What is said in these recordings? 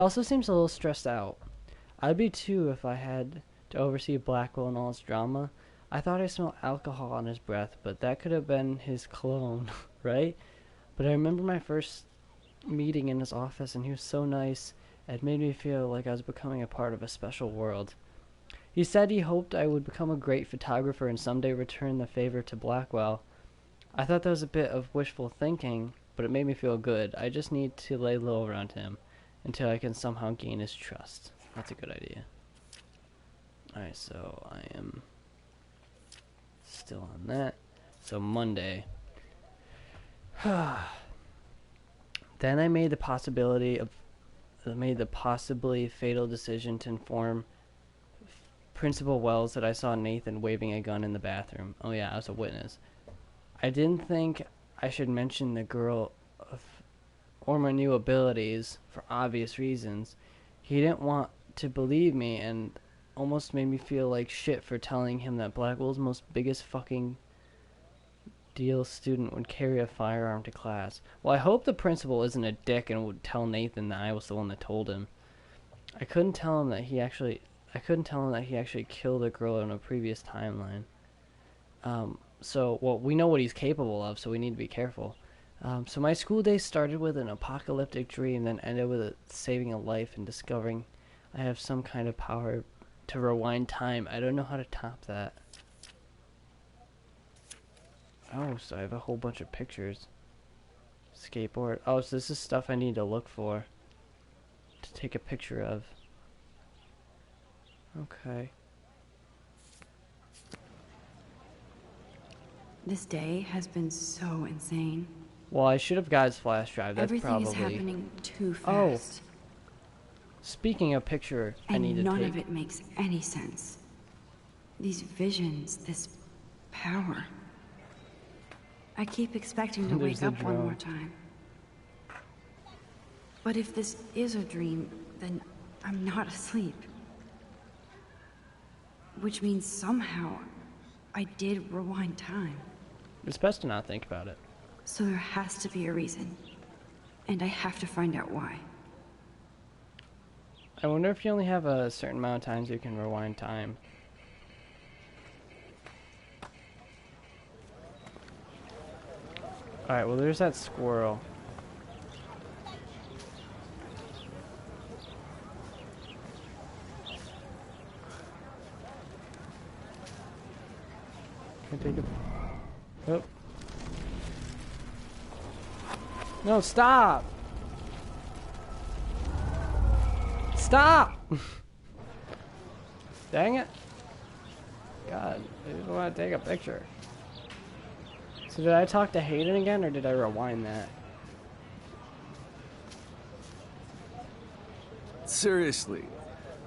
Also seems a little stressed out. I'd be too if I had to oversee Blackwell and all his drama. I thought I smelled alcohol on his breath, but that could have been his cologne, right? But I remember my first meeting in his office, and he was so nice. It made me feel like I was becoming a part of a special world. He said he hoped I would become a great photographer and someday return the favor to Blackwell. I thought that was a bit of wishful thinking, but it made me feel good. I just need to lay low around him until I can somehow gain his trust. That's a good idea. Alright, so I am still on that. So Monday. Then I made the possibly fatal decision to inform Principal Wells that I saw Nathan waving a gun in the bathroom. Oh yeah, I was a witness. I didn't think I should mention the girl or my new abilities for obvious reasons. He didn't want to believe me and almost made me feel like shit for telling him that Blackwell's most biggest fucking deal student would carry a firearm to class. Well, I hope the principal isn't a dick and would tell Nathan that I was the one that told him. I couldn't tell him that he actually killed a girl in a previous timeline. Well, we know what he's capable of, so we need to be careful. So my school day started with an apocalyptic dream, then ended with saving a life and discovering I have some kind of power to rewind time. I don't know how to top that. Oh, so I have a whole bunch of pictures. Skateboard. Oh, so this is stuff I need to look for to take a picture of. Okay. This day has been so insane. Well, I should have got his flash drive. That's Everything probably... is happening too Oh. fast. Speaking of picture, I need to take... And none of it makes any sense. These visions, this power. I keep expecting to wake up one more time. But if this is a dream, then I'm not asleep. Which means somehow I did rewind time. It's best to not think about it. So there has to be a reason. And I have to find out why. I wonder if you only have a certain amount of times you can rewind time. Alright, well there's that squirrel. Can I take it? Oh. No, stop! Stop! Dang it. God, I just want to take a picture. So did I talk to Hayden again, or did I rewind that? Seriously,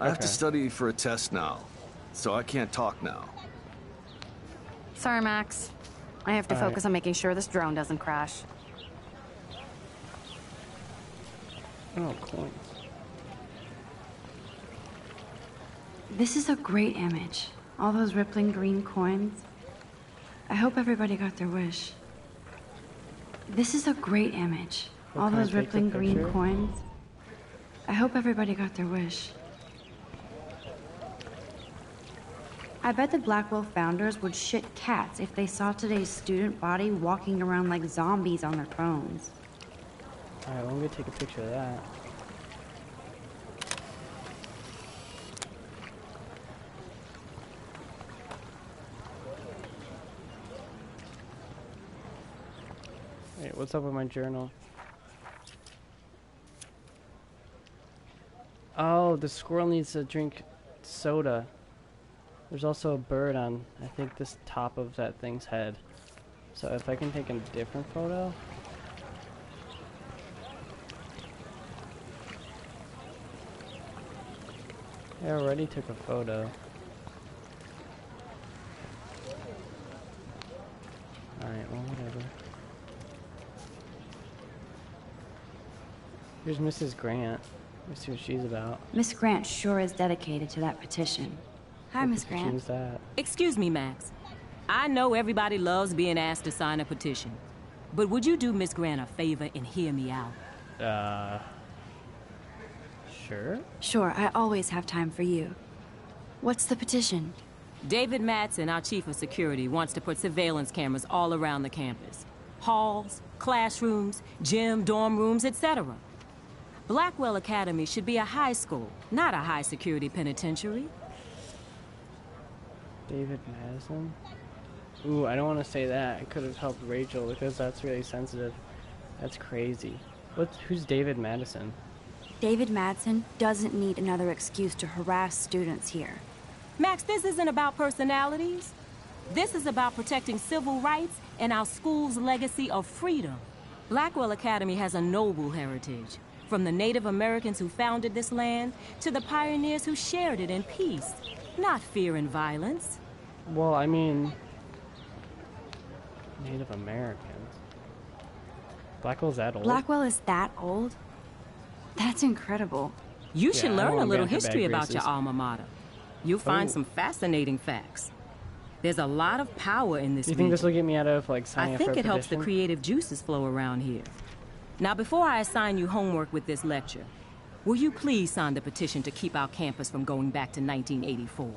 I have to study for a test now, so I can't talk now. Sorry, Max. I have to focus on making sure this drone doesn't crash. Oh, coins. This is a great image. All those rippling green coins. I hope everybody got their wish. This is a great image. All those rippling green coins. I hope everybody got their wish. I bet the Blackwell founders would shit cats if they saw today's student body walking around like zombies on their phones. Alright, well, I'm gonna take a picture of that. Wait, what's up with my journal? Oh, the squirrel needs to drink soda. There's also a bird on, I think, this top of that thing's head. So if I can take a different photo. I already took a photo. Alright, well, whatever. Here's Mrs. Grant. Let's see what she's about. Miss Grant sure is dedicated to that petition. Hi, Miss Grant. Who's that? Excuse me, Max. I know everybody loves being asked to sign a petition, but would you do Miss Grant a favor and hear me out? Sure. Sure, I always have time for you. What's the petition? David Madsen, our chief of security, wants to put surveillance cameras all around the campus. Halls, classrooms, gym, dorm rooms, etc. Blackwell Academy should be a high school, not a high-security penitentiary. David Madison? Ooh, I don't want to say that. I could have helped Rachel because that's really sensitive. That's crazy. Who's David Madison? David Madsen doesn't need another excuse to harass students here. Max, this isn't about personalities. This is about protecting civil rights and our school's legacy of freedom. Blackwell Academy has a noble heritage, from the Native Americans who founded this land to the pioneers who shared it in peace, not fear and violence. Well, I mean, Native Americans. Blackwell's that old? Blackwell is that old? That's incredible. You should I don't learn a wanna be little on her bad history about your graces. alma mater. You'll find Oh. some fascinating facts. There's a lot of power in this Do you think this will region. get me out of, like, signing I up for think a it helps the petition? creative juices flow around here. Now, before I assign you homework with this lecture, will you please sign the petition to keep our campus from going back to 1984?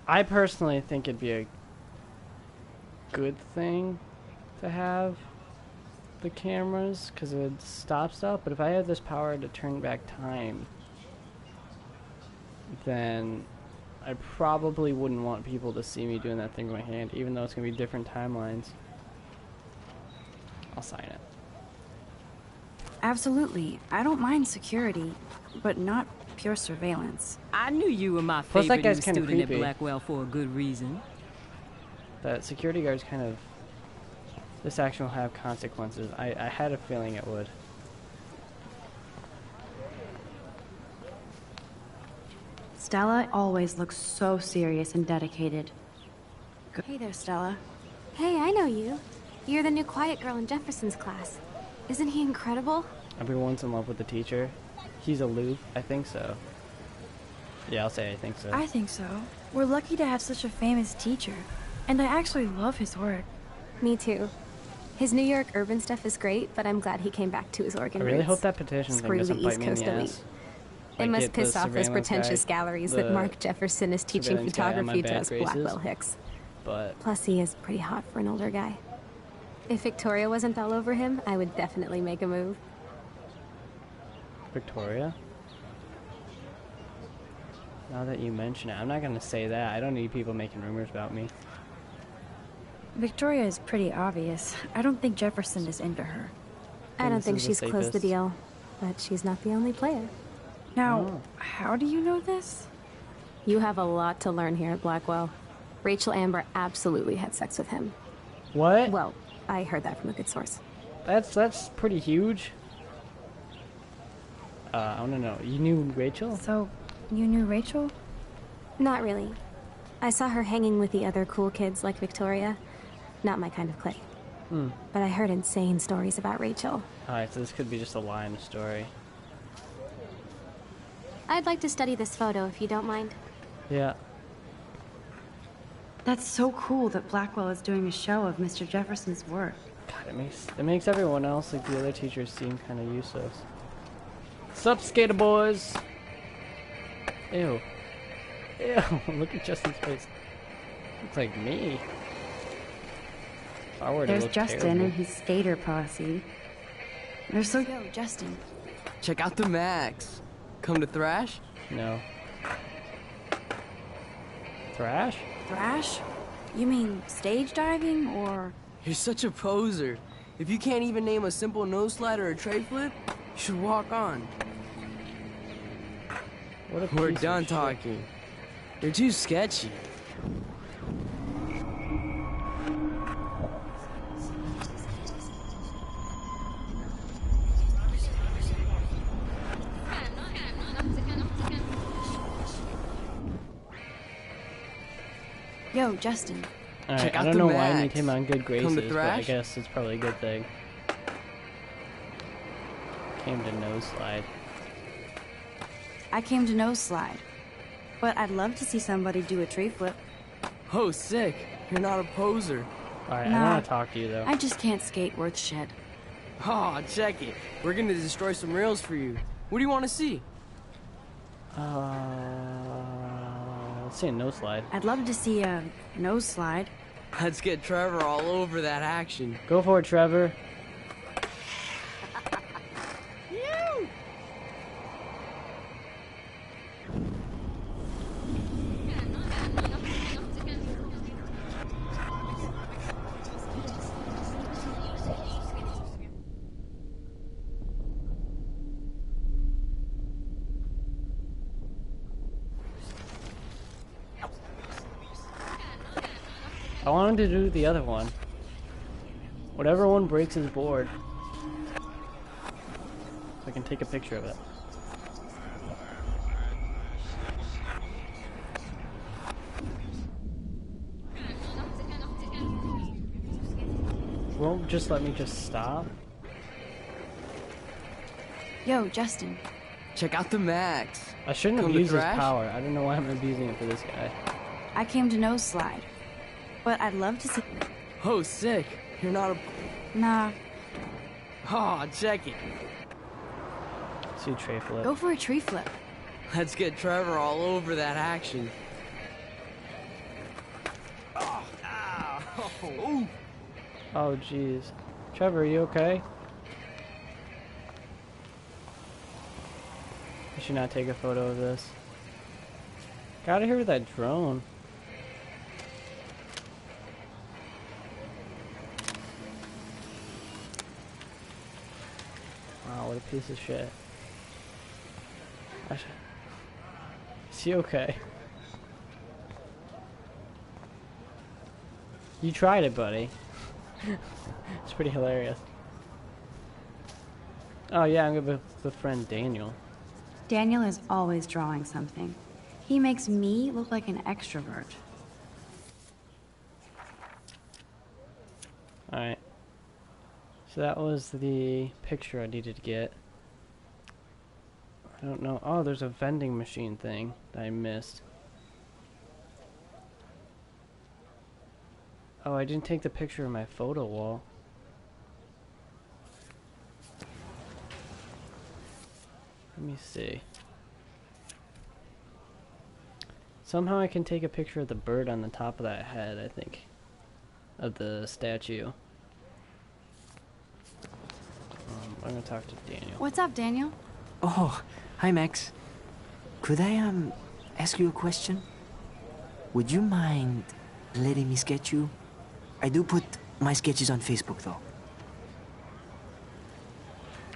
I personally think it'd be a good thing to have the cameras because it would stop stuff. But if I had this power to turn back time, then I probably wouldn't want people to see me doing that thing with my hand, even though it's gonna be different timelines. I'll sign it. Absolutely. I don't mind security, but not pure surveillance. I knew you were my Plus, that favorite guy's new kinda student at creepy. Blackwell for a good reason. That security guard's kind of... This action will have consequences. I had a feeling it would. Stella always looks so serious and dedicated. Hey there, Stella. Hey, I know you. You're the new quiet girl in Jefferson's class. Isn't he incredible? Everyone's in love with the teacher. He's aloof. I think so. Yeah, I'll say I think so. I think so. We're lucky to have such a famous teacher. And I actually love his work. Me too. His New York urban stuff is great, but I'm glad he came back to his Oregon I really roots. hope that petition thing Screw the doesn't bite East me in Coast the elite. ass. It Like, must get the piss off those surveillance pretentious guy, galleries the that Mark Jefferson is teaching surveillance guy on my photography bad to us graces. Blackwell hicks. But Plus, he is pretty hot for an older guy. If Victoria wasn't all over him, I would definitely make a move. Victoria? Now that you mention it, I'm not gonna say that. I don't need people making rumors about me. Victoria is pretty obvious. I don't think Jefferson is into her. I don't this think is the she's closed the safest. deal, but she's not the only player. Now, Oh. how do you know this? You have a lot to learn here at Blackwell. Rachel Amber absolutely had sex with him. What? Well, I heard that from a good source. That's pretty huge. I wanna know. You knew Rachel? So, you knew Rachel? Not really. I saw her hanging with the other cool kids like Victoria. Not my kind of clique. But I heard insane stories about Rachel. Alright, so this could be just a lie in the story. I'd like to study this photo if you don't mind. Yeah. That's so cool that Blackwell is doing a show of Mr. Jefferson's work. God, it makes everyone else, like the other teachers, seem kind of useless. Sup, skater boys? Ew. Ew, look at Justin's face. Looks like me. If I were to There's look Justin terrible. and his skater posse. They're so... Yo, Justin. Check out the Max. Come to Thrash? No. Thrash? Thrash? You mean stage diving, or... You're such a poser. If you can't even name a simple nose slide or a tray flip, you should walk on. What a We're piece of done shit. talking. You're too sketchy. Yo, Justin. Alright, Check I out don't the know why I need Max. him on good graces, Come to but I Thrash? guess it's probably a good thing. Came to nose slide. I came to nose slide. But I'd love to see somebody do a tree flip. Oh, sick. You're not a poser. Alright, Nah, I want to talk to you, though. I just can't skate worth shit. Oh, check it. We're gonna destroy some rails for you. What do you want to see? Let's see a no slide. I'd love to see a nose slide. Let's get Trevor all over that action. Go for it, Trevor. I wanted to do the other one. Whatever one breaks his board. So I can take a picture of it. Won't just let me just stop? Yo, Justin. Check out the Max. I shouldn't Come to abuse his crash? power. I don't know why I'm abusing it for this guy. I came to nose slide. But I'd love to see... Oh, sick. You're not a... Nah, Oh, check it. See tray flip. go for a tree flip. Let's get Trevor all over that action. Oh, ow. Ooh. Oh jeez. Trevor, are you okay? I should not take a photo of this. Gotta hear that drone. Wow, what a piece of shit. Is he okay? You tried it, buddy. It's pretty hilarious. Oh yeah, I'm gonna be with friend Daniel. Daniel is always drawing something. He makes me look like an extrovert. Alright. So that was the picture I needed to get. I don't know. Oh, there's a vending machine thing that I missed. Oh, I didn't take the picture of my photo wall. Let me see. Somehow I can take a picture of the bird on the top of that head, I think. Of the statue. I'm gonna talk to Daniel. What's up, Daniel? Oh, hi Max. Could I ask you a question? Would you mind letting me sketch you? I do put my sketches on Facebook though.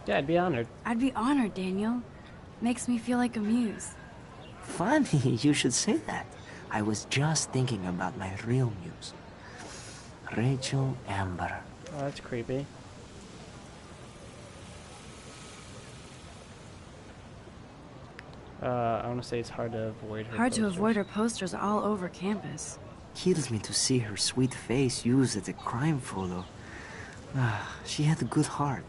Yeah, I'd be honored. I'd be honored, Daniel. Makes me feel like a muse. Funny, you should say that. I was just thinking about my real muse. Rachel Amber. Oh, that's creepy. I want to say it's hard to avoid her Hard to posters. avoid her posters all over campus. Kills me to see her sweet face used as a crime photo. She had a good heart.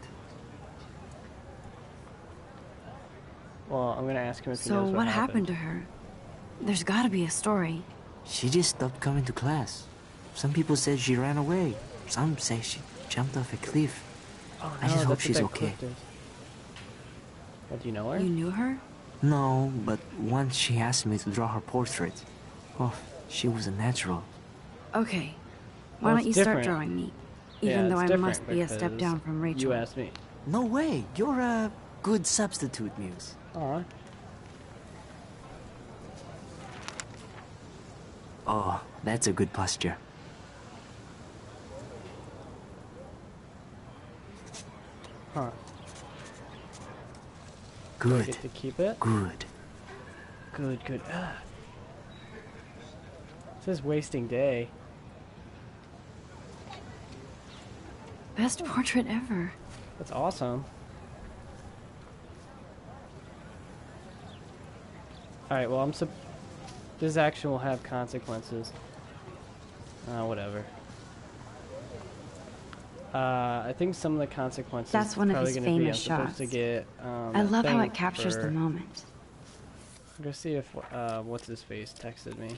Well, I'm gonna ask him if he So knows what happened to her? There's gotta be a story. She just stopped coming to class. Some people said she ran away. Some say she jumped off a cliff. Oh, I just no, hope that's what she's that okay. clip is. Well, do you know her? You knew her? No, but once she asked me to draw her portrait. Oh, she was a natural. Okay. Why Well, don't it's you start different. drawing me? Yeah, Even though it's I must different be a step because down from Rachel. You asked me. No way, you're a good substitute, Muse. Aw. Oh, that's a good posture. Huh. Do I Good, get to keep it? good. Good, good. Ah. It says wasting day. Best portrait ever. That's awesome. Alright, well, this action will have consequences. Whatever. I think some of the consequences That's one of probably his gonna be I'm famous supposed to shots. get, I love how thing it captures for- the moment. I'm gonna see if, what's his face texted me.